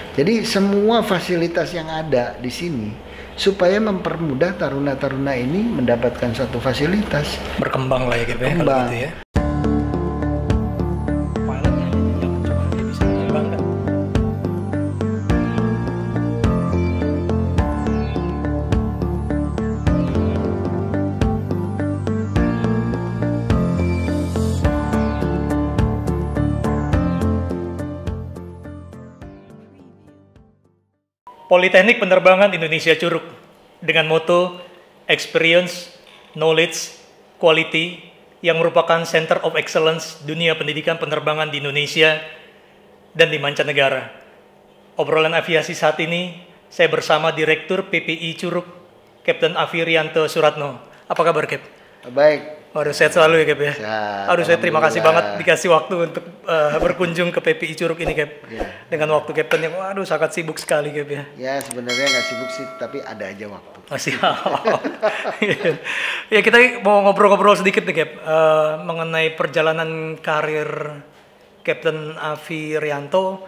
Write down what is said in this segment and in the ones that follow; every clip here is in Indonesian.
Jadi semua fasilitas yang ada di sini supaya mempermudah taruna-taruna ini mendapatkan suatu fasilitas. Berkembang lah ya gitu ya, kalau Berkembang. gitu ya. Pilotnya jangan cuma dia bisa menerbangkan. Politeknik Penerbangan Indonesia Curug dengan moto Experience, Knowledge, Quality yang merupakan Center of Excellence dunia pendidikan penerbangan di Indonesia dan di mancanegara. Obrolan aviasi saat ini saya bersama Direktur PPI Curug, Kapten Afi Rianto Suratno. Apa kabar, Cap? Baik. Waduh, sehat selalu ya, Cap ya. Sehat, Aduh, saya terima kasih banget alhamdulillah. dikasih waktu untuk berkunjung ke PPI Curug ini, Cap. Ya. Dengan waktu Kapten yang waduh sangat sibuk sekali, Cap ya. Ya sebenarnya nggak sibuk sih, tapi ada aja waktu. Masih ya, kita mau ngobrol-ngobrol sedikit nih, Cap, mengenai perjalanan karir Kapten Afi Rianto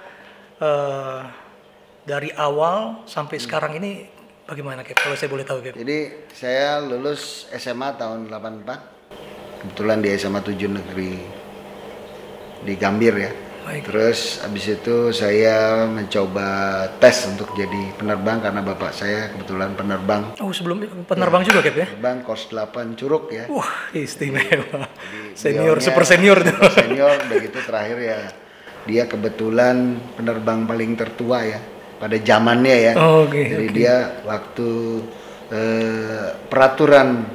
dari awal sampai sekarang ini bagaimana, Cap? Kalau saya boleh tahu, Cap. Jadi saya lulus SMA tahun 84. Kebetulan di SMA 7 Negeri di Gambir ya. Baik. Terus abis itu saya mencoba tes untuk jadi penerbang karena bapak saya kebetulan penerbang. Oh, sebelum penerbang juga, Cap ya? Penerbang Kors 8 Curug ya. Wah, istimewa. Jadi Senior, beliaunya super senior tuh. super senior, begitu terakhir ya. Dia kebetulan penerbang paling tertua ya pada zamannya ya. Oh, oke, Jadi oke. dia waktu peraturan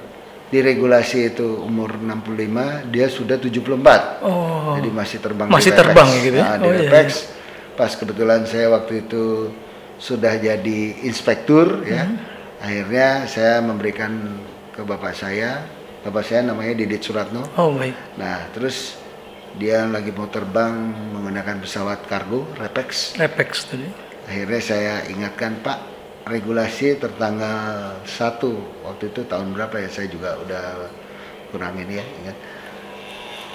diregulasi itu umur 65, dia sudah 74. Oh. Jadi masih terbang Masih di terbang Repex. ya gitu ya? Nah, di Oh, iya, Repex. Pas kebetulan saya waktu itu sudah jadi inspektur ya. Akhirnya saya memberikan ke bapak saya. Bapak saya namanya Didit Suratno. Oh, baik. Nah, terus dia lagi mau terbang menggunakan pesawat kargo Repex. Repex tadi. Akhirnya saya ingatkan, Pak, regulasi tertanggal 1 waktu itu tahun berapa ya, saya juga udah kurang ini ya, ingat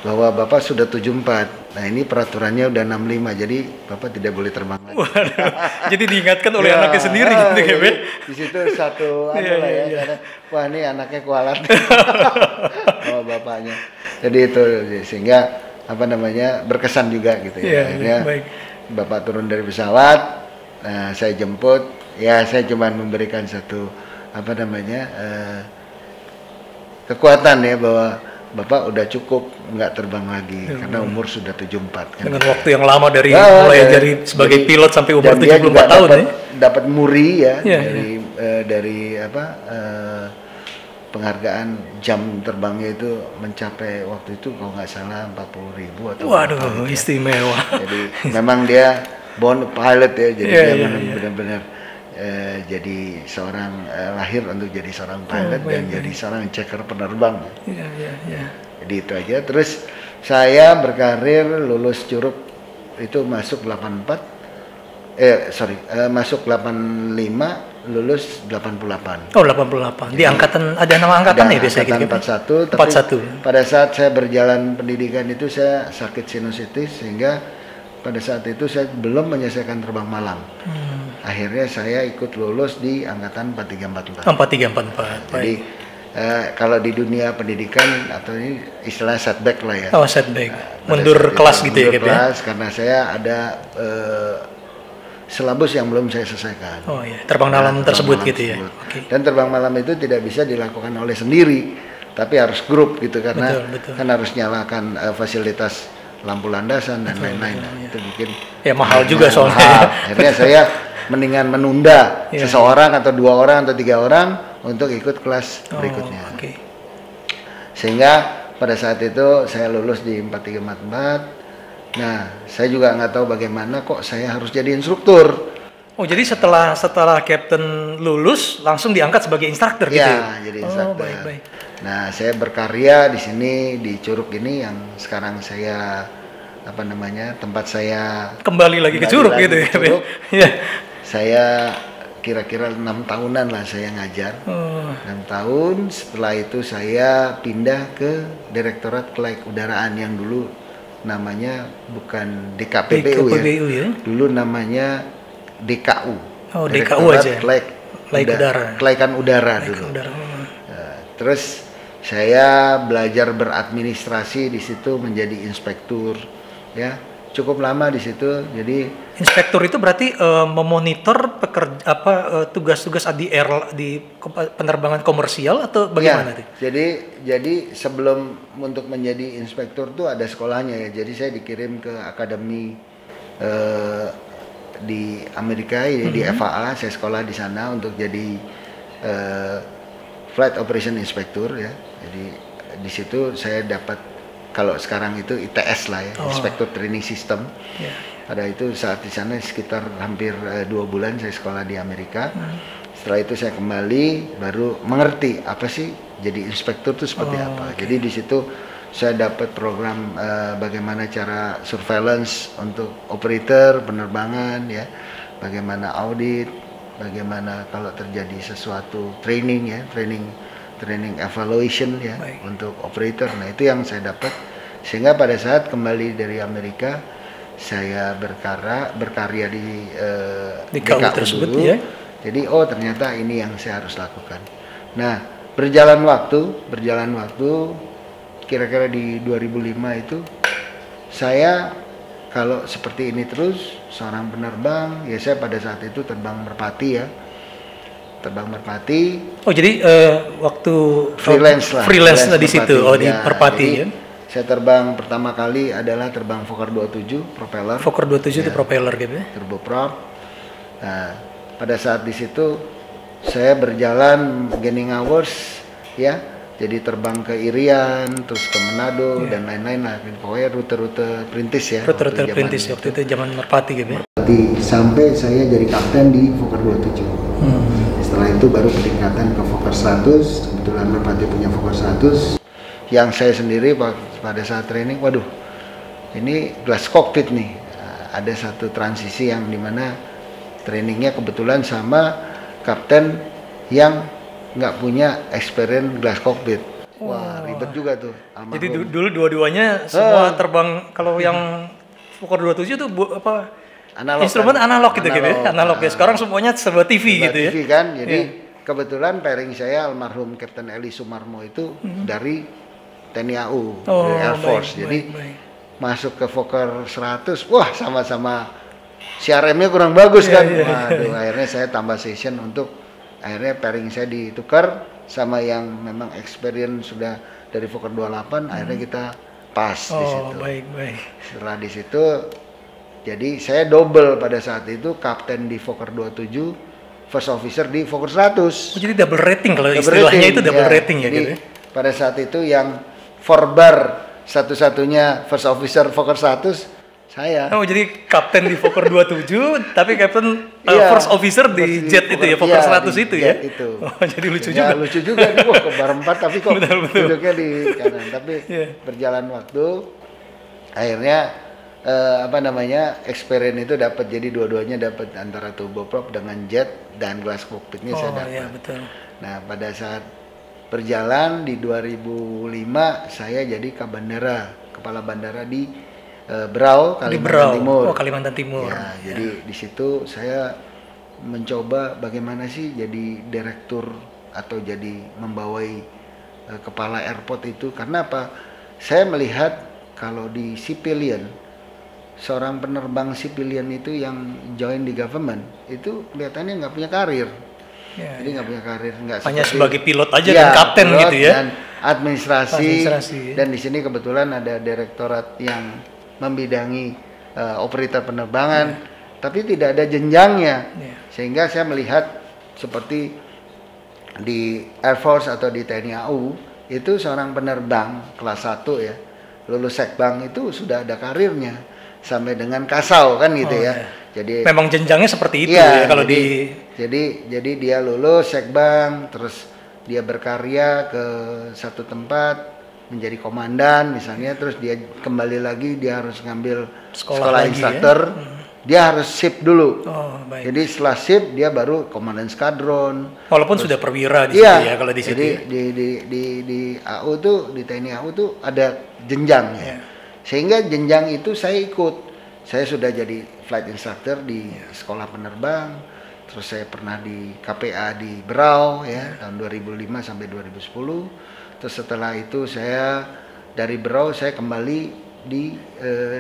bahwa Bapak sudah 74. Nah, ini peraturannya udah 65, jadi Bapak tidak boleh terbang lagi. Waduh. Jadi diingatkan oleh Ya, anaknya sendiri gitu, Cap jadi ya? di situ satu anu Iya, lah iya, ya, iya. karena, wah ini anaknya kualat sama bapaknya. Jadi itu sehingga apa namanya berkesan juga gitu ya. Iya, Akhirnya baik. Bapak turun dari pesawat, nah, saya jemput, ya saya cuma memberikan satu apa namanya kekuatan ya bahwa Bapak udah cukup nggak terbang lagi karena umur sudah 74 kan. Dengan waktu yang lama dari Ah, mulai dan- dari sebagai jadi- pilot sampai umur dan dia 74 juga tahun dapat, ya. dapat muri ya Iya, dari apa penghargaan jam terbangnya itu mencapai waktu itu kalau nggak salah 40.000 atau Waduh, berapa gitu ya. istimewa. Jadi memang dia born pilot ya, jadi Iya, dia iya, benar-benar jadi seorang lahir untuk jadi seorang pilot baik, dan jadi seorang checker penerbang. Iya, iya, iya. Jadi itu aja. Terus saya berkarir lulus Curug itu masuk 84, masuk 85, lulus 88. Oh, 88. Di angkatan ada nama angkatannya biasanya angkatan gitu. 41, tapi 41. pada saat saya berjalan pendidikan itu saya sakit sinusitis sehingga pada saat itu saya belum menyelesaikan terbang malam. Akhirnya saya ikut lulus di angkatan 4344. 4344. Jadi kalau di dunia pendidikan atau ini istilah setback lah ya. Oh, setback. Pada Mundur saat itu, kelas gitu ya, mundur Cap ya. kelas karena saya ada silabus yang belum saya selesaikan. Oh iya, terbang Nah, malam terbang tersebut malam gitu ya. tersebut. Oke. Dan terbang malam itu tidak bisa dilakukan oleh sendiri, tapi harus grup gitu karena Betul, betul. kan harus nyalakan fasilitas lampu landasan dan lain-lain. Nah, itu mungkin Ya, mahal juga soalnya. mahal. Akhirnya saya mendingan menunda Iya. seseorang atau 2 orang atau 3 orang untuk ikut kelas berikutnya. Oh, oke. Sehingga pada saat itu saya lulus di 4344. Nah, saya juga nggak tahu bagaimana kok saya harus jadi instruktur. Oh, jadi setelah Kapten lulus langsung diangkat sebagai instruktur gitu Ya, ya? jadi Oh, instruktur. baik-baik. Nah, saya berkarya di sini di Curug ini yang sekarang saya apa namanya tempat saya Kembali lagi ke kembali Curug lagi gitu ke ya, Cap ya? Curug. Iya. Saya kira-kira 6 tahunan lah saya ngajar. Oh, 6 tahun. Setelah itu saya pindah ke Direktorat Kelaikan Udaraan yang dulu namanya bukan DKPPU ya. DKPPU ya. Dulu namanya DKU. Oh, DKU aja. Kelaikan udara dulu. Terus saya belajar beradministrasi di situ menjadi inspektur, ya cukup lama di situ. Jadi inspektur itu berarti memonitor tugas-tugas di penerbangan komersial atau bagaimana? Ya, jadi sebelum untuk menjadi inspektur tuh ada sekolahnya ya. Jadi saya dikirim ke akademi di Amerika ya, di FAA. Saya sekolah di sana untuk jadi Flight Operation Inspector ya. Jadi di situ saya dapat, kalau sekarang itu ITS lah ya, Inspector Training System. Pada itu saat di sana sekitar hampir 2 bulan saya sekolah di Amerika. Setelah itu saya kembali baru mengerti apa sih jadi inspektur itu seperti apa. Jadi di situ saya dapat program bagaimana cara surveillance untuk operator penerbangan ya, bagaimana audit, bagaimana kalau terjadi sesuatu training ya, training evaluation ya. Baik. Untuk operator. Nah, itu yang saya dapat, sehingga pada saat kembali dari Amerika saya berkarya di DKU tersebut dulu, ya. Jadi ternyata ini yang saya harus lakukan. Nah, berjalan waktu kira-kira di 2005 itu saya kalau seperti ini terus seorang penerbang ya, saya pada saat itu terbang merpati ya. Oh, jadi waktu freelance di situ, di Merpati ya. Saya terbang pertama kali adalah terbang Fokker 27 propeller. Fokker 27 itu propeller gitu ya. Turboprop. Nah, pada saat di situ saya berjalan gaining hours ya. Jadi terbang ke Irian, terus ke Manado dan lain-lain lah. Pokoknya rute-rute perintis ya. Rute-rute perintis waktu itu zaman Merpati gitu ya. Sampai saya jadi kapten di Fokker 27. Setelah itu baru peningkatan ke Fokker 100. Kebetulan Merpati punya Fokker 100. Yang saya sendiri pada saat training, waduh, ini glass cockpit nih. Ada satu transisi yang dimana trainingnya kebetulan sama kapten yang nggak punya experience glass cockpit. Wah, ribet juga tuh. Almarhum. Jadi dulu dua-duanya semua terbang, kalau yang Fokker 27 tuh analog, instrumen kan? Analog gitu ya. Analog ya. Sekarang semuanya serba TV gitu ya. TV kan. Jadi kebetulan pairing saya almarhum Kapten Eli Sumarmo itu dari TNI AU, dari Air Force. Jadi masuk ke Fokker 100, wah sama-sama CRM-nya kurang bagus kan. Waduh, akhirnya saya tambah session untuk akhirnya pairing saya ditukar sama yang memang experience sudah dari Fokker 28, akhirnya kita pas di situ. Baik. Setelah di situ, jadi saya double pada saat itu, kapten di Fokker 27, first officer di Fokker 100. Jadi double rating kalau istilahnya itu double rating ya gitu. Pada saat itu yang forbar satu-satunya first officer Fokker 100 saya. Oh, jadi kapten di Fokker 27 tapi kapten first officer di jet itu ya, Fokker 100 itu ya. Itu. Oh, jadi lucu juga. Lucu juga nih, wah kembar 4 tapi kok duduknya di kanan. Tapi berjalan waktu akhirnya experience itu dapat, jadi dua-duanya dapat, antara turboprop dengan jet dan glass cockpitnya saya dapat. Iya, betul. Nah, pada saat berjalan di 2005 saya jadi kepala bandara di Berau, Kalimantan Timur. Oh, Kalimantan Timur. Ya, jadi di situ saya mencoba bagaimana sih jadi direktur atau jadi membawai kepala airport itu, karena apa? Saya melihat kalau di civilian, seorang penerbang civilian itu yang join di government itu kelihatannya nggak punya karir. Jadi nggak punya karir, nggak hanya sebagai pilot aja dan kapten gitu ya. Dan administrasi. Dan di sini kebetulan ada direktorat yang membidangi operator penerbangan, tapi tidak ada jenjangnya. Sehingga saya melihat seperti di Air Force atau di TNI AU itu seorang penerbang kelas 1 ya, lulus sekbang itu sudah ada karirnya sampai dengan kasau kan gitu ya. Jadi memang jenjangnya seperti itu ya kalau jadi dia lulus sekbang, terus dia berkarya ke satu tempat menjadi komandan misalnya, terus dia kembali lagi, dia harus ngambil sekolah instruktur ya? Dia harus sip dulu. Jadi setelah sip dia baru komandan skadron. Walaupun terus, sudah perwira di situ ya kalau di situ. Jadi di AU tuh, di TNI AU tuh ada jenjangnya. Sehingga jenjang itu saya ikut. saya sudah jadi flight instructor di sekolah penerbang, terus saya pernah di KPA di Berau ya tahun 2005 sampai 2010. Terus setelah itu saya dari Berau saya kembali di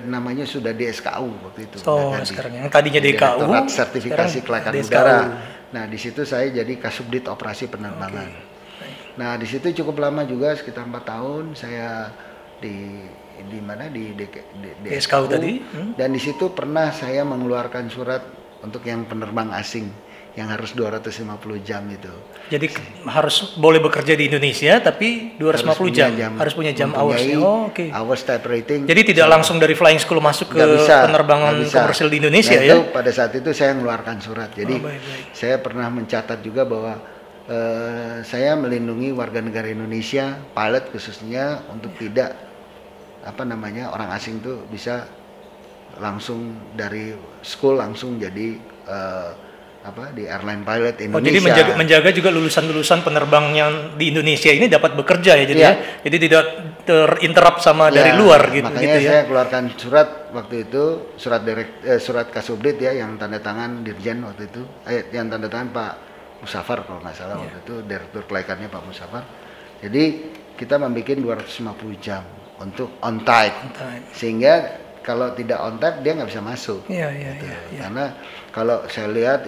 namanya sudah DSKU waktu itu. Oh, sekarang yang tadinya DKU, Direktorat Sertifikasi Kelayakan Udara. Nah, di situ saya jadi Kasubdit Operasi Penerbangan. Nah, di situ cukup lama juga, sekitar 4 tahun saya di mana di DSKU tadi. Dan di situ pernah saya mengeluarkan surat untuk yang penerbang asing yang harus 250 jam itu. Jadi harus boleh bekerja di Indonesia tapi 250 jam. Harus punya jam hours. Oh, oke. Hours type rating. Jadi tidak langsung dari flying school masuk ke penerbangan komersil di Indonesia nah, ya. Itu pada saat itu saya mengeluarkan surat. Jadi saya pernah mencatat juga bahwa saya melindungi warga negara Indonesia, pilot khususnya untuk tidak orang asing tuh bisa langsung dari school langsung jadi di airline pilot Indonesia. Oh, jadi menjaga juga lulusan-lulusan penerbang yang di Indonesia ini dapat bekerja ya, jadi ya. Jadi tidak terinterrup sama dari luar gitu. Makanya gitu ya. saya keluarkan surat waktu itu, surat Kasubdit ya yang tanda tangan Dirjen waktu itu, yang tanda tangan Pak Musafar kalau nggak salah waktu itu, Direktur Kelaikannya Pak Musafar. Jadi kita membuat 250 jam untuk on time. Sehingga kalau tidak on time dia nggak bisa masuk. Iya. Karena kalau saya lihat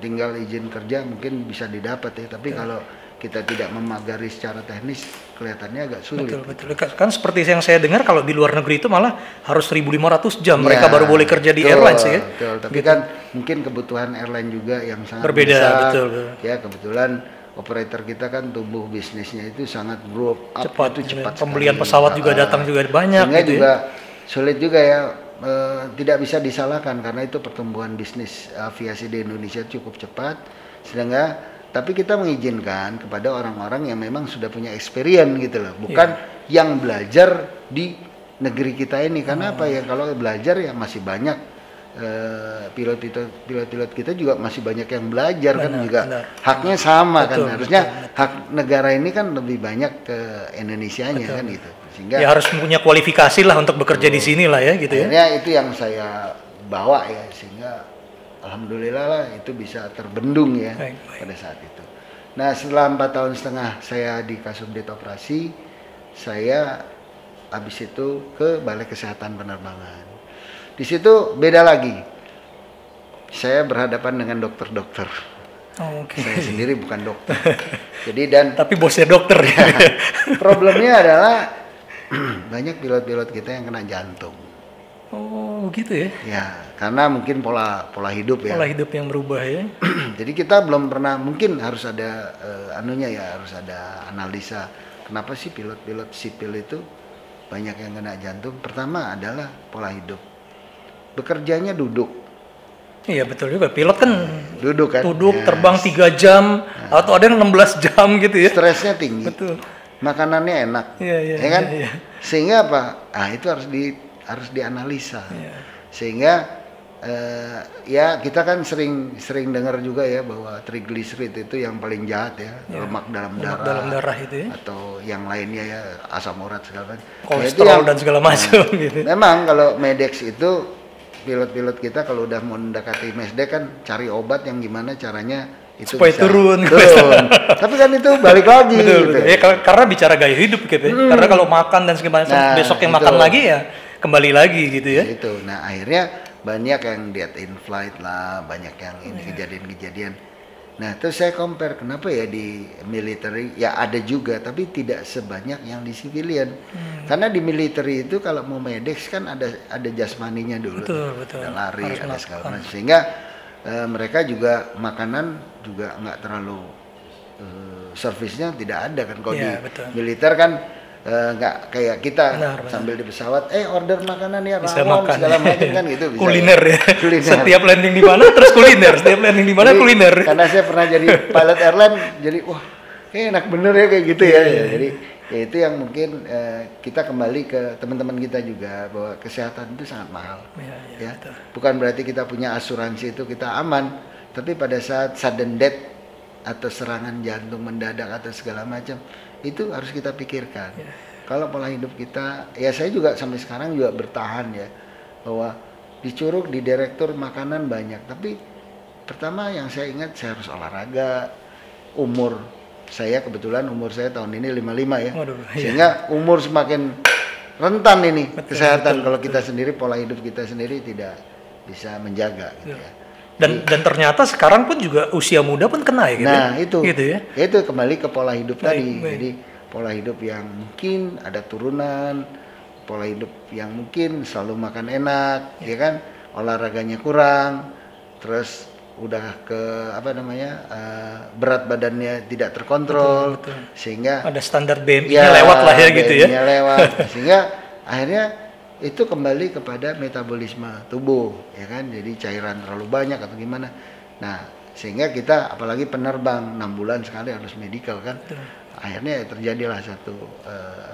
tinggal izin kerja mungkin bisa didapat ya, tapi kalau kita tidak memagari secara teknis kelihatannya agak sulit. Betul. Kan seperti yang saya dengar kalau di luar negeri itu malah harus 1.500 jam mereka baru boleh kerja di airlines ya. Betul. Tapi kan mungkin kebutuhan airline juga yang sangat berbeda. besar. Betul. Ya kebetulan operator kita kan tumbuh bisnisnya itu sangat grow up cepat. Pembelian pesawat juga datang juga banyak. Sehingga gitu juga sulit juga ya. Tidak bisa disalahkan karena itu pertumbuhan bisnis aviasi di Indonesia cukup cepat, tapi kita mengizinkan kepada orang-orang yang memang sudah punya experience gitu loh, bukan yang belajar di negeri kita ini. Karena apa ya, kalau belajar ya masih banyak pilot-pilot kita juga masih banyak yang belajar kan juga haknya sama kan, harusnya hak negara ini kan lebih banyak ke Indonesianya kan gitu. Sehingga ya harus punya kualifikasi lah untuk bekerja di sini lah ya gitu ya. Akhirnya itu yang saya bawa ya, sehingga alhamdulillah lah itu bisa terbendung ya pada saat itu. Nah setelah 4 tahun setengah saya di Kasubdit Operasi, saya habis itu ke Balai Kesehatan Penerbangan. Di situ beda lagi, saya berhadapan dengan dokter-dokter. Saya sendiri bukan dokter. Jadi tapi bosnya dokter ya. Problemnya adalah banyak pilot-pilot kita yang kena jantung. Oh gitu ya? Ya, karena mungkin pola hidup ya. Pola hidup yang berubah ya. Jadi kita belum pernah, mungkin harus ada harus ada analisa. Kenapa sih pilot-pilot sipil itu banyak yang kena jantung? Pertama adalah pola hidup. Bekerjanya duduk. Iya betul juga, pilot kan duduk terbang 3 jam atau ada yang 16 jam gitu ya. Stresnya tinggi. Betul. Makanannya enak, ya kan? Iya. Sehingga apa? Itu harus dianalisa. Iya. Sehingga ya kita kan sering dengar juga ya bahwa triglycerid itu yang paling jahat ya, lemak dalam darah itu ya. Atau yang lainnya ya, asam urat segala macam. Kolesterol dan segala macam gitu. Memang kalau Medex itu pilot-pilot kita kalau udah mau mendekati Mesdek kan cari obat yang gimana caranya itu supaya bisa turun. Tapi kan itu balik lagi. Betul. Ya, karena bicara gaya hidup gitu ya. Karena kalau makan dan segala macam besok yang makan lagi ya kembali lagi gitu ya. Itu. Nah akhirnya banyak yang diet in flight lah, banyak yang ini kejadian-kejadian. Nah terus saya compare kenapa ya di military ya ada juga tapi tidak sebanyak yang di civilian. Karena di military itu kalau mau Medex kan ada jasmaninya dulu. Betul. Ada lari, ada segala macam. Sehingga mereka juga makanan juga nggak terlalu servisnya tidak ada kan. Kalau di militer kan nggak kayak kita sambil di pesawat order makanan ya rawon segala macam kan gitu bisa kuliner ya. Setiap landing di mana terus kuliner, setiap landing di mana kuliner. Karena saya pernah jadi pilot airline jadi wah enak bener ya kayak gitu ya. Jadi ya itu yang mungkin kita kembali ke teman-teman kita juga bahwa kesehatan itu sangat mahal ya. Bukan berarti kita punya asuransi itu kita aman, tapi pada saat sudden death atau serangan jantung mendadak atau segala macam itu harus kita pikirkan. Kalau pola hidup kita, ya saya juga sampai sekarang juga bertahan ya bahwa di Curug di direktur makanan banyak, tapi pertama yang saya ingat saya harus olahraga. Umur saya kebetulan umur saya tahun ini 55 ya. Waduh, sehingga umur semakin rentan ini Betul, kesehatan betul, kalau kita sendiri, pola hidup kita sendiri tidak bisa menjaga gitu ya. Dan ternyata sekarang pun juga usia muda pun kena ya gitu. Nah itu gitu ya. itu kembali ke pola hidup Baik, tadi. baik. Jadi pola hidup yang mungkin ada turunan, pola hidup yang mungkin selalu makan enak, ya kan, olahraganya kurang, terus udah ke apa namanya berat badannya tidak terkontrol, Betul. sehingga Ada standar BMI-nya lewat lah ya gitu ya. BMI-nya lewat, sehingga akhirnya itu kembali kepada metabolisme tubuh, ya kan, jadi cairan terlalu banyak atau gimana. Nah sehingga kita apalagi penerbang 6 bulan sekali harus medical kan. Betul. Akhirnya terjadilah satu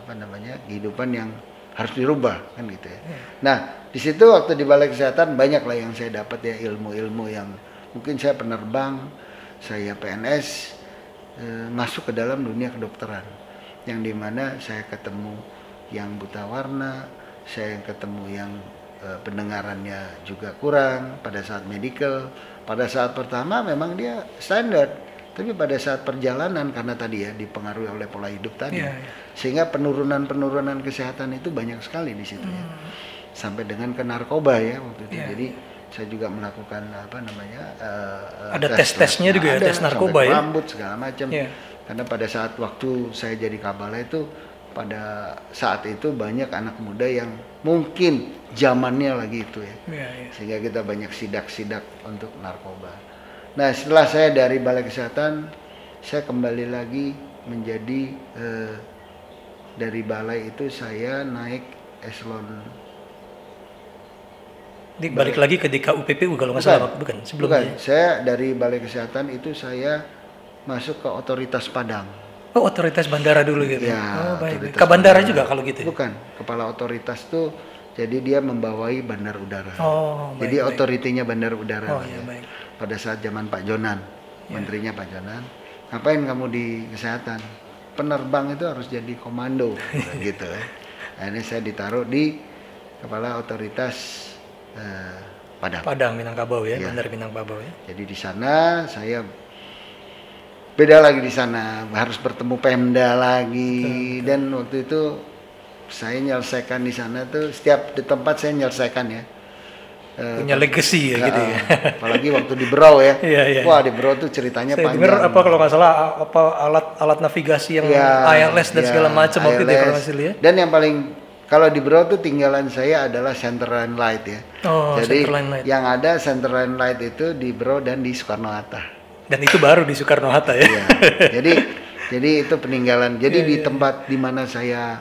apa namanya kehidupan yang harus dirubah kan gitu ya. Nah di situ waktu di Balai Kesehatan banyak lah yang saya dapat ya, ilmu-ilmu yang mungkin saya penerbang, saya PNS, masuk ke dalam dunia kedokteran, yang dimana saya ketemu yang buta warna, saya yang ketemu yang pendengarannya juga kurang pada saat medical. Pada saat pertama memang dia standar, tapi pada saat perjalanan karena tadi ya dipengaruhi oleh pola hidup tadi, sehingga penurunan kesehatan itu banyak sekali di situ ya, sampai dengan ke narkoba ya waktu itu. Jadi saya juga melakukan apa namanya ada tes-tesnya juga ya, tes narkoba ya, rambut segala macam. Karena pada saat waktu saya jadi Kabala itu, pada saat itu banyak anak muda yang mungkin zamannya lagi itu ya, sehingga kita banyak sidak-sidak untuk narkoba. Nah setelah saya dari Balai Kesehatan, saya kembali lagi menjadi dari balai itu saya naik eselon. Balik lagi ke DKUPPU kalau nggak salah, bukan sebelumnya. Bukan, saya dari Balai Kesehatan itu saya masuk ke Otoritas Padang. Oh, Otoritas Bandara dulu gitu. Ya, baik. Ke bandara juga kalau gitu. Bukan, kepala otoritas tuh jadi dia membawai bandar udara. Oh, baik, jadi otoritinya bandar udara. Oh, ya, baik. Pada saat zaman Pak Jonan, menterinya Pak Jonan, ngapain kamu di kesehatan? Penerbang itu harus jadi komando, gitu ya. Akhirnya saya ditaruh di kepala otoritas Padang Minangkabau ya, Bandar Minangkabau ya. Jadi di sana saya beda lagi, di sana harus bertemu Pemda lagi. Dan waktu itu saya menyelesaikan di sana tuh, setiap di tempat saya menyelesaikan ya. Punya legacy ya gitu ya. Apalagi waktu di Berau ya. Iya. Wah di Berau tuh ceritanya saya panjang. Dengar apa kalau nggak salah apa alat navigasi yang ILS dan segala macam waktu itu kalau nggak ya. Dan yang paling kalau di Berau tuh tinggalan saya adalah center line light ya. Oh, jadi light. yang ada center line light itu di Berau dan di Soekarno-Hatta. Dan itu baru di Soekarno-Hatta ya. Iya. jadi itu peninggalan. Jadi di tempat di mana saya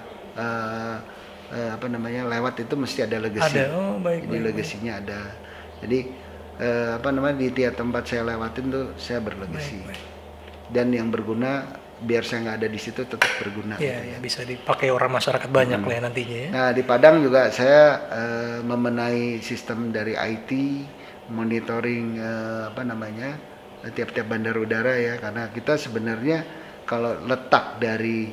apa namanya lewat itu mesti ada legasi. Ada. Oh, baik. Jadi legasinya ada. Jadi apa namanya di tiap tempat saya lewatin tuh saya berlegasi. Baik. Dan yang berguna, biar saya nggak ada di situ tetap berguna. Iya, gitu ya. Bisa dipakai orang masyarakat banyak lah ya nantinya ya. Nah di Padang juga saya membenahi sistem dari IT, monitoring apa namanya tiap-tiap bandar udara ya, karena kita sebenarnya kalau letak dari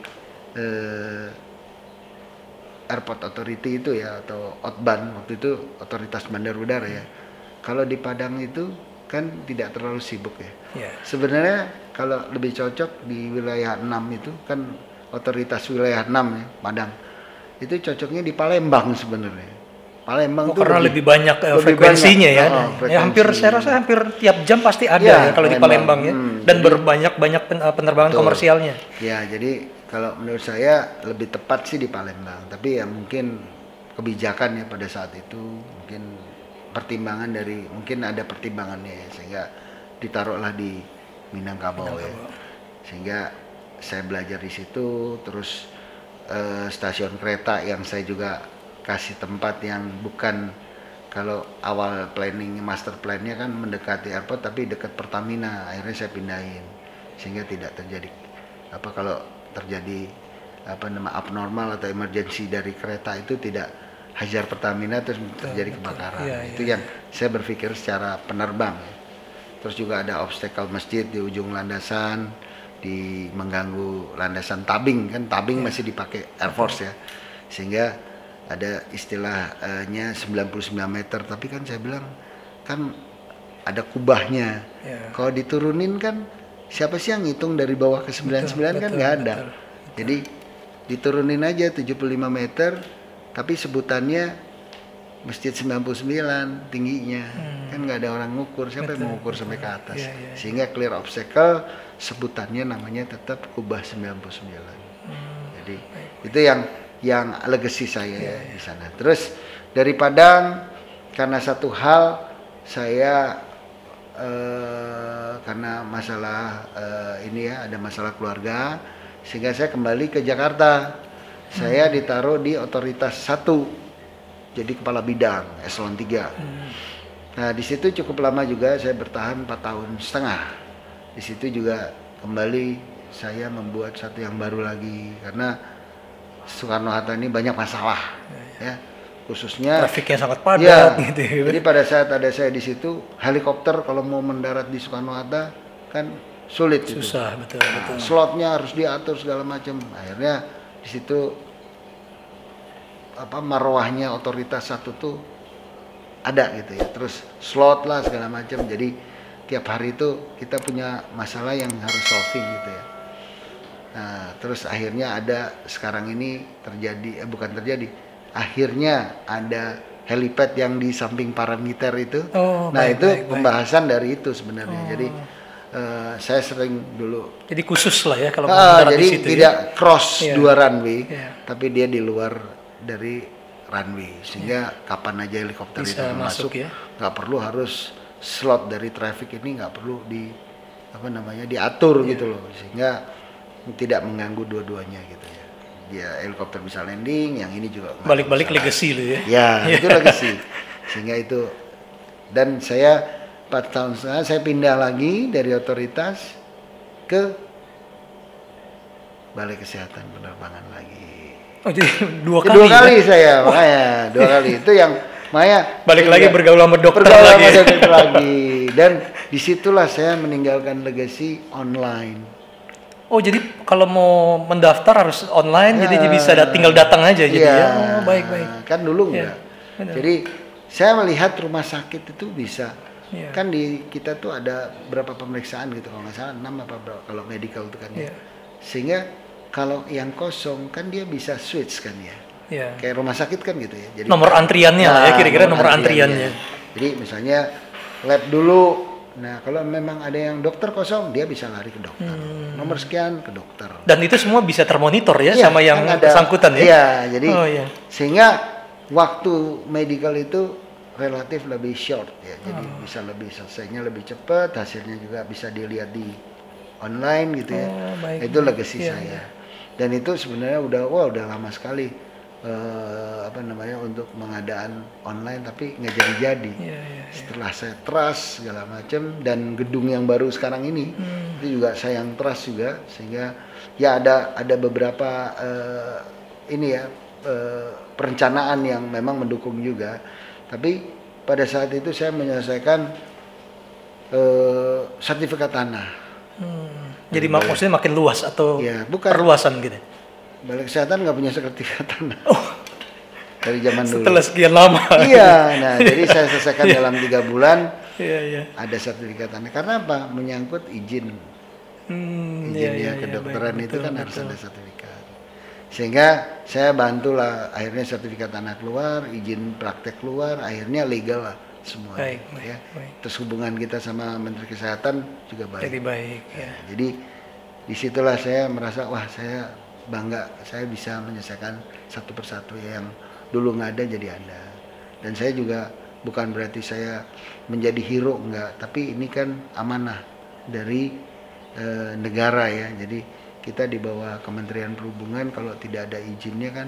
Airport Authority itu ya, atau OTBAN waktu itu otoritas bandar udara ya, kalau di Padang itu kan tidak terlalu sibuk ya. Sebenarnya kalau lebih cocok di wilayah 6 itu kan otoritas wilayah 6 ya, Padang. Itu cocoknya di Palembang sebenarnya. Palembang tuh karena lebih banyak frekuensinya ya. Ya hampir saya rasa hampir tiap jam pasti ada ya kalau di Palembang ya. Dan berbanyak penerbangan komersialnya. Ya, jadi kalau menurut saya lebih tepat sih di Palembang. Tapi ya mungkin kebijakan ya pada saat itu, mungkin pertimbangan dari, mungkin ada pertimbangannya ya, sehingga ditaruhlah di Minangkabau ya. Sehingga saya belajar di situ, terus stasiun kereta yang saya juga kasih tempat yang bukan, kalau awal planning master plan-nya kan mendekati airport tapi dekat Pertamina, akhirnya saya pindahin sehingga tidak terjadi apa, kalau terjadi apa nama abnormal atau emergency dari kereta itu tidak hajar Pertamina terus terjadi kebakaran. Itu yang saya berpikir secara penerbang. Terus juga ada obstacle masjid di ujung landasan, di mengganggu landasan tabing kan, tabing masih dipakai Air Force ya, sehingga ada istilahnya 99 meter, tapi kan saya bilang kan ada kubahnya. Kalau diturunin kan siapa sih yang ngitung dari bawah ke 99 kan nggak ada. Betul. Jadi diturunin aja 75 meter, tapi sebutannya Masjid 99 tingginya. Kan nggak ada orang ngukur, siapa yang mau ngukur sampai ke atas. Sehingga clear obstacle sebutannya namanya tetap kubah 99. Jadi itu yang legacy saya di sana. Terus dari Padang karena satu hal saya karena masalah ini ya, ada masalah keluarga, sehingga saya kembali ke Jakarta. Saya ditaruh di otoritas 1, jadi kepala bidang eselon 3. Nah di situ cukup lama juga, saya bertahan 4,5 tahun. Di situ juga kembali saya membuat satu yang baru lagi, karena Soekarno-Hatta ini banyak masalah, ya khususnya trafiknya sangat padat. Gitu. Jadi pada saat ada saya di situ, helikopter kalau mau mendarat di Soekarno-Hatta kan sulit, susah, gitu. betul. Slotnya harus diatur segala macam. Akhirnya di situ marwahnya otoritas 1 tuh ada gitu ya. Terus slot lah segala macam. Jadi tiap hari itu kita punya masalah yang harus solving gitu ya. Nah, terus akhirnya ada sekarang ini terjadi akhirnya ada helipad yang di samping paramiliter itu. Pembahasan dari itu sebenarnya. Jadi saya sering dulu. Jadi khusus lah ya kalau mendarat jadi di situ. Tidak cross 2 runway, tapi dia di luar dari runway, sehingga kapan aja helikopter bisa itu masuk, nggak perlu harus slot dari traffic ini, nggak perlu diatur gitu loh, sehingga tidak mengganggu dua-duanya gitu ya. Dia helikopter bisa landing, yang ini juga balik-balik legacy loh ya. Ya itu legacy, sehingga itu. Dan saya 4,5 tahun saya pindah lagi dari otoritas ke Balai Kesehatan Penerbangan lagi. Oh, jadi dua kali saya, makanya 2 kali itu yang Maya balik lagi bergaul sama dokter lagi. Dan disitulah saya meninggalkan legacy online. Oh, jadi kalau mau mendaftar harus online, jadi bisa tinggal datang aja jadi ya. Oh, baik. Kan dulu enggak. Jadi saya melihat rumah sakit itu bisa. Kan di kita tuh ada berapa pemeriksaan gitu, kalau nggak salah 6 apa berapa kalau medical itu kan ya. Sehingga kalau yang kosong kan dia bisa switch kan ya. Kayak rumah sakit kan gitu ya. Jadi nomor antriannya lah ya, kira-kira nomor antriannya. Jadi misalnya lab dulu. Nah, kalau memang ada yang dokter kosong, dia bisa lari ke dokter. Nomor sekian ke dokter. Dan itu semua bisa termonitor ya sama yang bersangkutan ya. Iya, jadi sehingga waktu medical itu relatif lebih short ya. Jadi bisa lebih selesainya lebih cepat, hasilnya juga bisa dilihat di online gitu ya. Itu legacy saya. Dan itu sebenarnya udah lama sekali untuk pengadaan online, tapi nggak jadi. Setelah saya trust segala macam, dan gedung yang baru sekarang ini itu juga saya yang trust juga, sehingga ya ada beberapa perencanaan yang memang mendukung juga. Tapi pada saat itu saya menyelesaikan sertifikat tanah. Jadi maksudnya makin luas atau perluasan gitu? Balai Kesehatan nggak punya sertifikat tanah. Dari zaman dulu. Setelah sekian lama. Nah jadi saya selesaikan dalam 3 bulan. Ada sertifikat tanah. Karena apa? Menyangkut izin. Kedokteran itu kan harus ada sertifikat. Sehingga saya bantulah, akhirnya sertifikat tanah keluar, izin praktek keluar, akhirnya legal lah semua. Baik. Terus hubungan kita sama Menteri Kesehatan juga baik. Jadi baik ya. Jadi disitulah saya merasa saya bangga, saya bisa menyelesaikan satu persatu yang dulu nggak ada jadi ada. Dan saya juga bukan berarti saya menjadi hero, enggak, tapi ini kan amanah dari negara ya. Jadi kita di bawah Kementerian Perhubungan, kalau tidak ada izinnya kan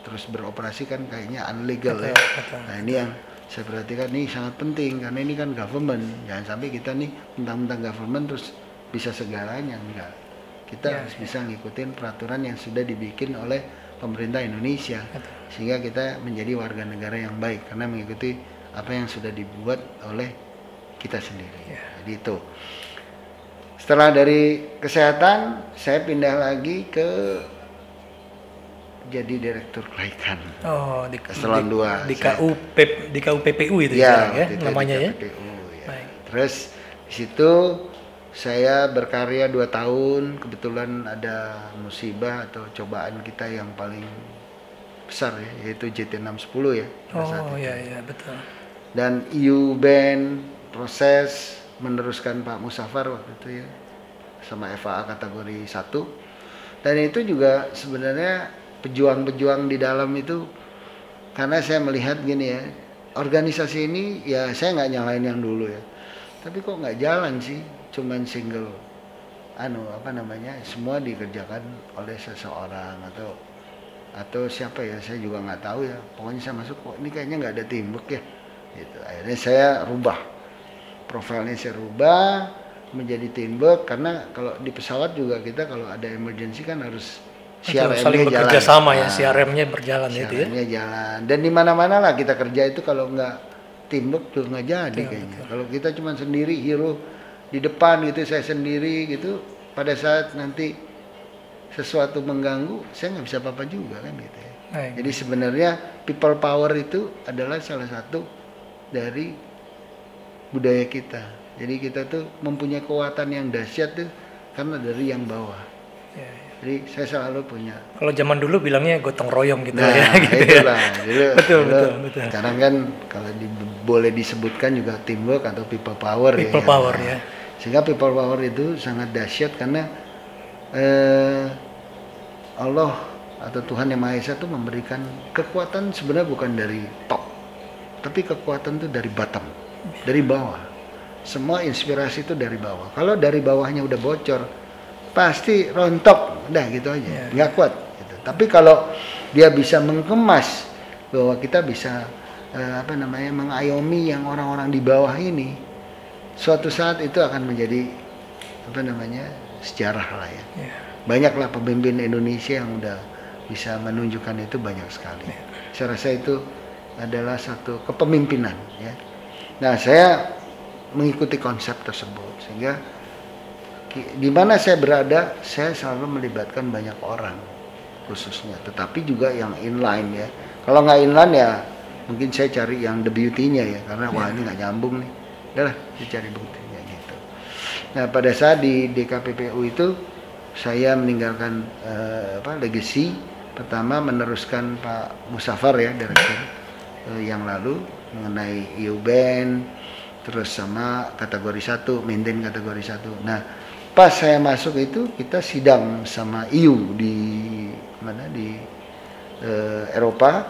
terus beroperasi kan kayaknya unlegal ya. Nah ini yang saya perhatikan, ini sangat penting karena ini kan government. Jangan sampai kita nih mentang-mentang government terus bisa segalanya, enggak. Kita harus bisa ngikutin peraturan yang sudah dibikin oleh pemerintah Indonesia, sehingga kita menjadi warga negara yang baik karena mengikuti apa yang sudah dibuat oleh kita sendiri. Jadi itu. Setelah dari kesehatan, saya pindah lagi ke jadi direktur kelaikan. Oh, Eselon 2. Di KUPPU itu ya, ya namanya ya. KUPPU, ya. Terus di situ saya berkarya 2 tahun, kebetulan ada musibah atau cobaan kita yang paling besar ya, yaitu JT610 ya. Oh iya betul. Dan EU Band proses meneruskan Pak Musafar waktu itu ya, sama FAA kategori 1. Dan itu juga sebenarnya pejuang-pejuang di dalam itu, karena saya melihat gini ya, organisasi ini ya saya nggak nyalain yang dulu ya, tapi kok nggak jalan sih, cuman single semua dikerjakan oleh seseorang atau siapa ya, saya juga nggak tahu ya, pokoknya saya masuk kok ini kayaknya nggak ada teamwork ya gitu. Akhirnya saya rubah profilnya, saya rubah menjadi teamwork, karena kalau di pesawat juga kita kalau ada emergency kan harus saling bekerja jalan. sama ya, CRM-nya berjalan itu ya. CRM-nya jalan, dan di mana-mana lah kita kerja itu kalau nggak teamwork tuh nggak jadi kayaknya. Kalau kita cuma sendiri hero di depan gitu, saya sendiri gitu, pada saat nanti sesuatu mengganggu saya nggak bisa apa-apa juga kan gitu ya. Jadi sebenarnya people power itu adalah salah satu dari budaya kita. Jadi kita tuh mempunyai kekuatan yang dahsyat tuh karena dari yang bawah. Jadi saya selalu punya. Kalau zaman dulu bilangnya gotong royong gitu ya. Gitu itulah. Ya. Betul. Sekarang kan kalau boleh disebutkan juga teamwork atau people power ya. People power ya. Sehingga people power itu sangat dahsyat karena Allah atau Tuhan Yang Maha Esa itu memberikan kekuatan sebenarnya bukan dari top, tapi kekuatan itu dari bottom, dari bawah. Semua inspirasi itu dari bawah. Kalau dari bawahnya udah bocor, pasti rontok, udah gitu aja, nggak kuat. Gitu. Tapi kalau dia bisa mengemas bahwa kita bisa mengayomi yang orang-orang di bawah ini, suatu saat itu akan menjadi sejarah lah ya. Banyaklah pemimpin Indonesia yang udah bisa menunjukkan itu, banyak sekali. Saya rasa itu adalah satu kepemimpinan ya. Nah, saya mengikuti konsep tersebut sehingga di mana saya berada, saya selalu melibatkan banyak orang khususnya, tetapi juga yang inline ya. Kalau nggak inline ya mungkin saya cari yang the beauty-nya ya, karena wah ini nggak nyambung nih, udahlah saya cari buktinya gitu. Nah, pada saat di DKPPU itu saya meninggalkan legacy. Pertama meneruskan Pak Musafar ya, direktur yang lalu mengenai EU Band, terus sama kategori 1, maintain kategori 1. Nah, pas saya masuk itu kita sidang sama EU di Eropa.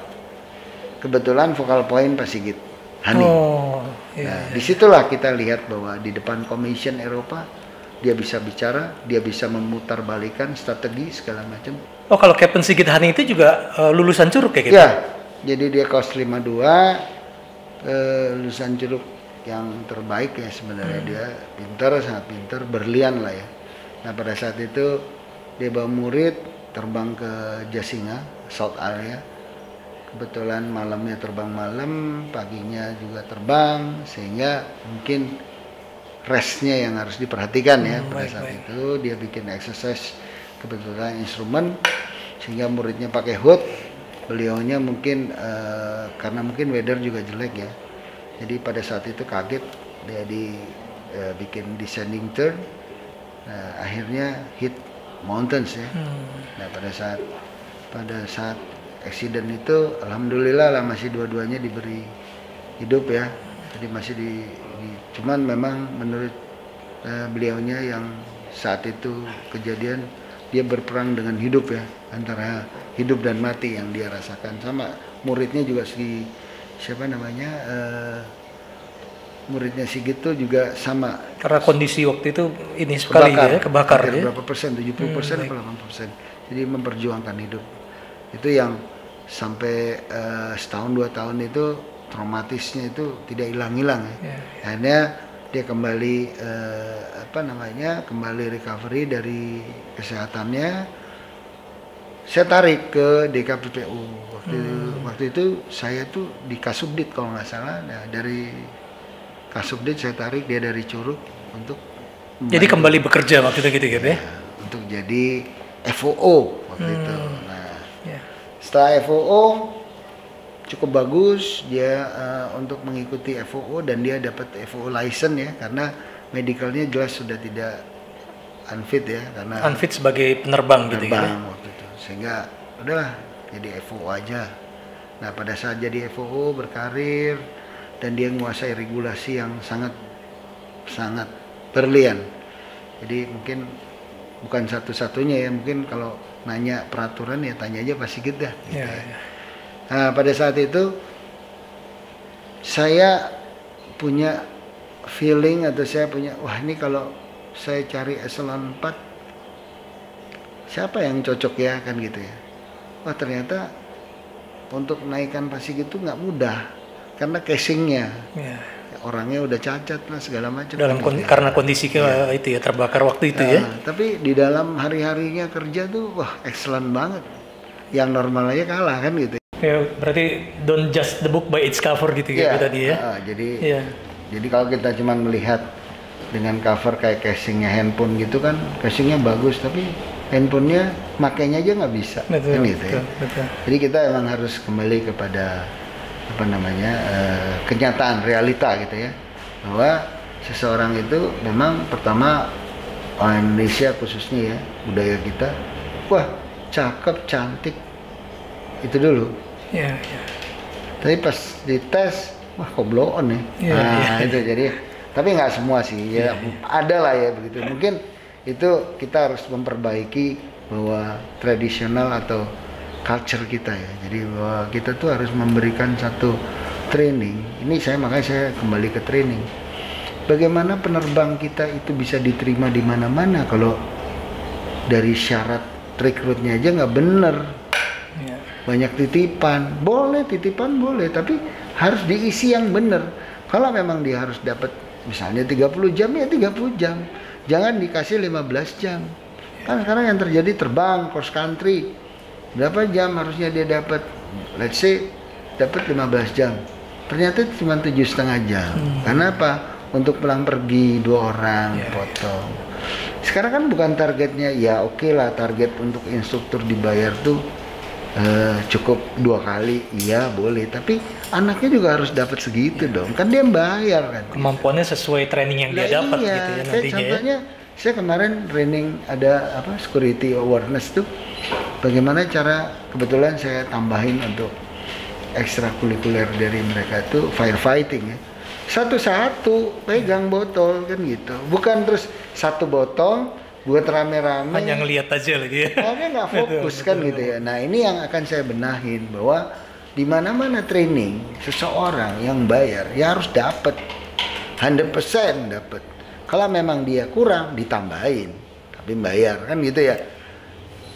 Kebetulan vokal point Pak Sigit Hani. Disitulah kita lihat bahwa di depan Commission Eropa dia bisa bicara, dia bisa memutarbalikkan strategi segala macam. Oh, kalau Captain Sigit Hani itu juga lulusan Curug kayak gitu? Ya, jadi dia KOS 52, lulusan Curug yang terbaik ya sebenarnya. Dia pintar, sangat pintar, berlian lah ya. Nah, pada saat itu dia bawa murid terbang ke Jasinga, South Area. Kebetulan malamnya terbang malam, paginya juga terbang, sehingga mungkin restnya yang harus diperhatikan ya. Pada saat itu dia bikin exercise, kebetulan instrumen, sehingga muridnya pakai hood, beliaunya mungkin karena mungkin weather juga jelek ya. Jadi pada saat itu kaget, dia bikin descending turn, akhirnya hit mountains ya. Nah, pada saat accident itu alhamdulillah lah masih dua-duanya diberi hidup ya. Jadi masih cuman memang menurut beliaunya yang saat itu kejadian, dia berperang dengan hidup ya, antara hidup dan mati yang dia rasakan. Sama muridnya juga muridnya Sigit itu juga sama. Karena kondisi waktu itu ini sekali kebakar ya. Berapa persen? 70% atau 80%. Jadi memperjuangkan hidup. Itu yang sampai setahun 2 tahun itu traumatisnya itu tidak hilang-hilang ya. Akhirnya dia kembali kembali recovery dari kesehatannya. Saya tarik ke DKPPU. Waktu itu saya tuh di Kasubdit kalau nggak salah. Nah, dari Kasubdit saya tarik dia dari Curug untuk jadi kembali bekerja waktu itu gitu ya. Untuk jadi FOO waktu itu. Nah, Setelah FOO cukup bagus dia untuk mengikuti FOO dan dia dapat FOO license ya, karena medicalnya jelas sudah tidak unfit ya, karena unfit sebagai penerbang gitu ya. Waktu itu. Sehingga udahlah jadi FOO aja. Nah, pada saat jadi FOO berkarir dan dia menguasai regulasi yang sangat berlian. Jadi mungkin bukan satu-satunya ya, mungkin kalau nanya peraturan ya tanya aja Pak Sigit dah gitu ya. Nah, pada saat itu saya punya feeling atau saya punya, wah ini kalau saya cari eselon 4 siapa yang cocok ya kan gitu ya. Wah ternyata untuk naikkan Pak Sigit itu nggak mudah karena casingnya orangnya udah cacat lah segala macam karena kondisi itu ya terbakar waktu itu ya. Tapi di dalam hari-harinya kerja tuh wah excellent banget, yang normal aja kalah kan gitu ya. Berarti don't judge the book by its cover gitu ya tadi ya. Jadi kalau kita cuma melihat dengan cover kayak casingnya handphone gitu kan, casingnya bagus tapi handphonenya makainya aja nggak bisa, betul, kan gitu ya. Betul. Jadi kita emang harus kembali kepada kenyataan realita gitu ya, bahwa seseorang itu memang pertama orang Indonesia khususnya ya, budaya kita, wah cakep cantik itu dulu. Tapi pas dites, wah kok blow on ya. Itu jadi, tapi nggak semua sih ya, ada lah ya begitu. Mungkin itu kita harus memperbaiki bahwa tradisional atau culture kita ya. Jadi bahwa kita tuh harus memberikan satu training. Makanya saya kembali ke training. Bagaimana penerbang kita itu bisa diterima di mana-mana kalau dari syarat rekrutnya aja nggak bener. Banyak titipan boleh, tapi harus diisi yang bener. Kalau memang dia harus dapat misalnya 30 jam ya 30 jam, jangan dikasih 15 jam. Kan sekarang yang terjadi terbang cross country berapa jam harusnya dia dapat, let's say dapat 15 jam, ternyata cuma 7,5 jam. Karena apa? Untuk pulang pergi 2 orang potong. Sekarang kan bukan targetnya, ya oke lah target untuk instruktur dibayar tuh cukup 2 kali, iya boleh, tapi anaknya juga harus dapat segitu dong, kan dia bayar kan. Kemampuannya sesuai training yang dia dapat gitu ya nantinya. Contohnya saya kemarin training ada security awareness tuh, bagaimana cara, kebetulan saya tambahin untuk ekstrakurikuler dari mereka itu firefighting ya. Satu-satu pegang botol kan gitu, bukan terus satu botol buat rame-rame hanya ngelihat aja lagi ya. Karena nggak fokus kan gitu ya. Nah ini yang akan saya benahin, bahwa di mana-mana training seseorang yang bayar ya harus dapat 100% dapat. Kalau memang dia kurang ditambahin, tapi bayar kan gitu ya.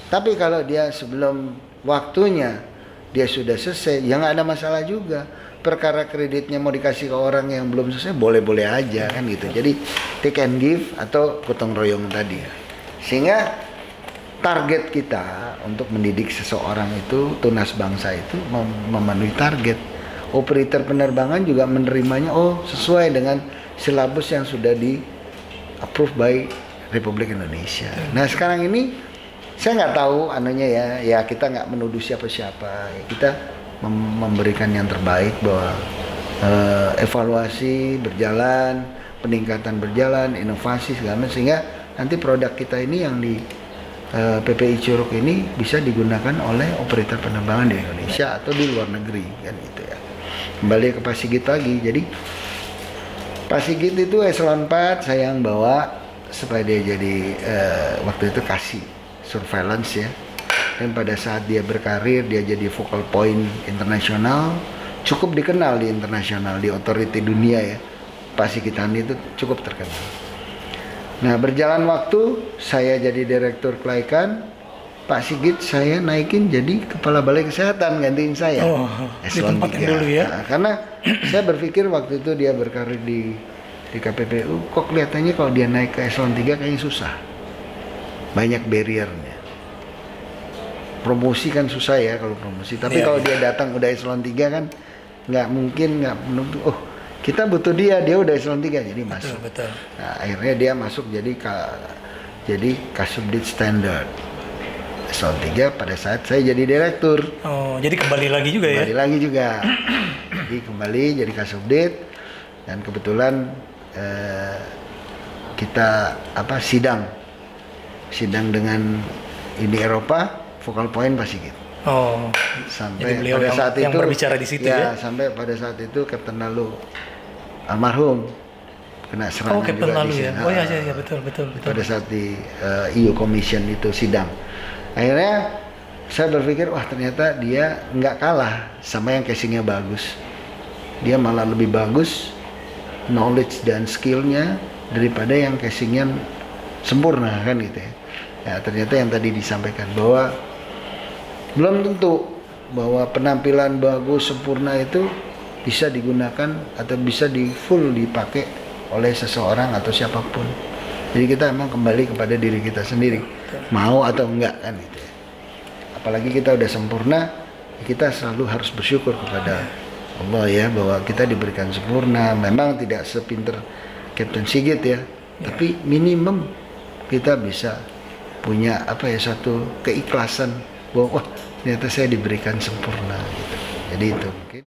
Tapi kalau dia sebelum waktunya dia sudah selesai, ya nggak ada masalah juga. Perkara kreditnya mau dikasih ke orang yang belum selesai, boleh-boleh aja kan gitu. Jadi take and give atau gotong royong tadi. Sehingga target kita untuk mendidik seseorang itu, tunas bangsa itu memenuhi target. Operator penerbangan juga menerimanya sesuai dengan silabus yang sudah di approve by Republik Indonesia. Nah sekarang ini saya nggak tahu ya kita nggak menuduh siapa-siapa. Kita memberikan yang terbaik, bahwa evaluasi berjalan, peningkatan berjalan, inovasi segala macam, sehingga nanti produk kita ini yang di PPI Curug ini bisa digunakan oleh operator penerbangan di Indonesia atau di luar negeri kan gitu ya. Kembali ke Pak Sigit lagi, jadi Pak Sigit itu eselon 4 saya yang bawa supaya dia jadi waktu itu kasih surveillance ya. Dan pada saat dia berkarir, dia jadi focal point internasional, cukup dikenal di internasional, di otoriti dunia ya. Pak Sigit Handi itu cukup terkenal. Nah berjalan waktu, saya jadi direktur kelaikan, Pak Sigit saya naikin jadi kepala balai kesehatan, gantiin saya. Eselon 3 dulu ya. Nah, karena saya berpikir waktu itu dia berkarir di KPPU, kok kelihatannya kalau dia naik ke eselon 3 kayaknya susah. Banyak barriernya. Promosi kan susah ya kalau promosi, tapi kalau dia datang udah eselon 3 kan nggak mungkin, nggak menuntut, kita butuh dia udah eselon 3 jadi masuk. Betul. Nah akhirnya dia masuk jadi Kasubdit Standard eselon 3 pada saat saya jadi direktur. Oh, jadi kembali lagi juga ya? Kembali lagi juga. Jadi kembali jadi Kasubdit, dan kebetulan kita sidang dengan Uni Eropa, Focal Point Pak Sigit. Oh, sampai jadi beliau pada saat yang itu berbicara di situ ya? Sampai pada saat itu Kapten Lalu almarhum kena serangan Kapten juga Lalu di ya? sini. Oh ya, betul. Pada saat di EU Commission itu sidang, akhirnya saya berpikir wah ternyata dia nggak kalah sama yang casingnya bagus, dia malah lebih bagus knowledge dan skillnya daripada yang casingnya sempurna kan gitu ya. Ya ternyata yang tadi disampaikan bahwa belum tentu bahwa penampilan bagus sempurna itu bisa digunakan atau bisa full dipakai oleh seseorang atau siapapun. Jadi kita emang kembali kepada diri kita sendiri, mau atau enggak kan gitu ya. Apalagi kita udah sempurna, kita selalu harus bersyukur kepada Allah ya, bahwa kita diberikan sempurna. Memang tidak sepinter Kapten Sigit ya, tapi minimum kita bisa punya satu keikhlasan bahwa wah ternyata saya diberikan sempurna gitu. Jadi itu mungkin